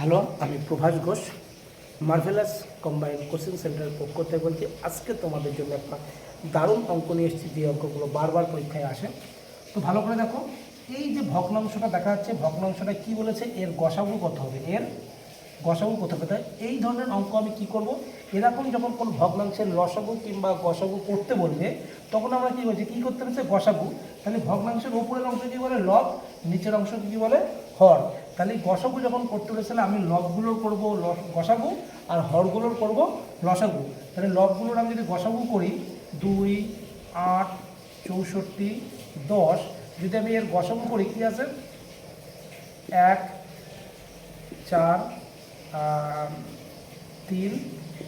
Hello, আমি Prabhas Ghosh, marvellous combined coaching সেন্টারের পক্ষ থেকে বলছি। আজকে তোমাদের জন্য একটা দারুণ অঙ্ক নিয়ে এসেছি, যে অঙ্কগুলো বারবার পরীক্ষায় আসে। তো ভালো করে দেখো, এই যে ভগ্নাংশটা দেখা যাচ্ছে, ভগ্নাংশটা কি বলেছে, এর গসাগু কত হবে, এর গসাগু কত হবে। তাই এই ধরনের অঙ্ক আমি কি করব, এরকম যখন কোনো ভগ্নাংশের লসাগু কিংবা গসাগু করতে বলবে, তখন আমরা কী বলছি, কী করতে হচ্ছে, গসাগু। তাহলে ভগ্নাংশের উপরের অংশ কী বলে, লব, নিচের অংশ কী বলে, হর। তাহলে গসাগু যখন করতে বলেছে, আমি লবগুলোর করব গসাগু আর হরগুলোর করব লসাগু। তাহলে লবগুলোর আমি যদি গসাগু করি 2, 8, 64, 10, যদি আমি এর গসাগু করি কী আছে, 1, 4, 3,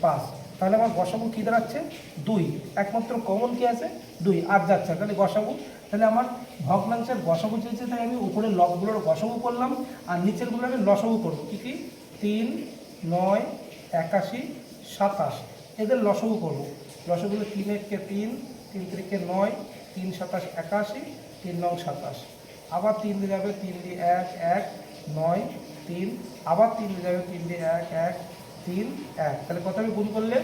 5, তাহলে আমার গসাগু কী দাঁড়াচ্ছে, 2। একমাত্র কমন কী আছে, 2, আর যাচ্ছে, তাহলে গসাগু। তাহলে আমার ভগ্নাংশের গসাগু চেয়েছে, তাই আমি উপরের লবগুলোর গসাগু করলাম আর নিচেরগুলো আমি লসাগু করবো। কী কী, 3, 9, 81, 27, এদের লসাগু করবো। লসাগুলো 3 একে 3, 3 3 9, 3 27 81, 3 9 27, আবার 3 দিয়ে যাবে, 3 দিয়ে 1 1 9 3, আবার 3 দিয়ে যাবে, 3 দিয়ে 1 1 3 1, তাহলে কত আমি গুণ করলে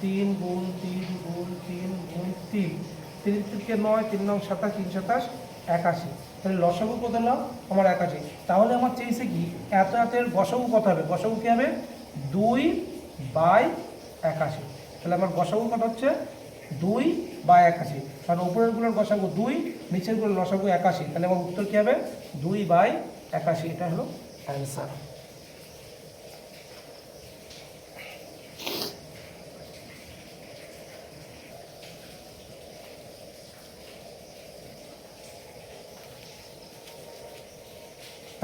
3 গুণ 3 গুণ 3 গুণ 3, 3 থেকে 9, 3 9 27, 3 27 81, তাহলে লসাগু কত হলো আমার 81। তাহলে আমার চেয়েছে কি, এত এতের গসাগু কত হবে, গসাগু কী হবে, 2/81। তাহলে আমার গসাগু কত হচ্ছে 2/81, কারণ উপরেরগুলোর গসাগু 2, নিচেরগুলোর লসাগু 81, তাহলে আমার উত্তর কী হবে, 2/81। এটা হলো অ্যান্সার।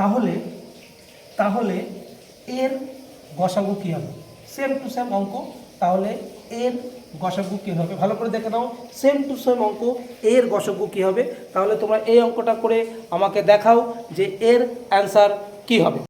তাহলে তাহলে এর গসাগু কী হবে, সেম টু সেম অঙ্ক। তাহলে এর গসাগু কী হবে, ভালো করে দেখে নাও, সেম টু সেম অঙ্ক, এর গসাগু কী হবে। তাহলে তোমরা এই অঙ্কটা করে আমাকে দেখাও যে এর অ্যান্সার কী হবে।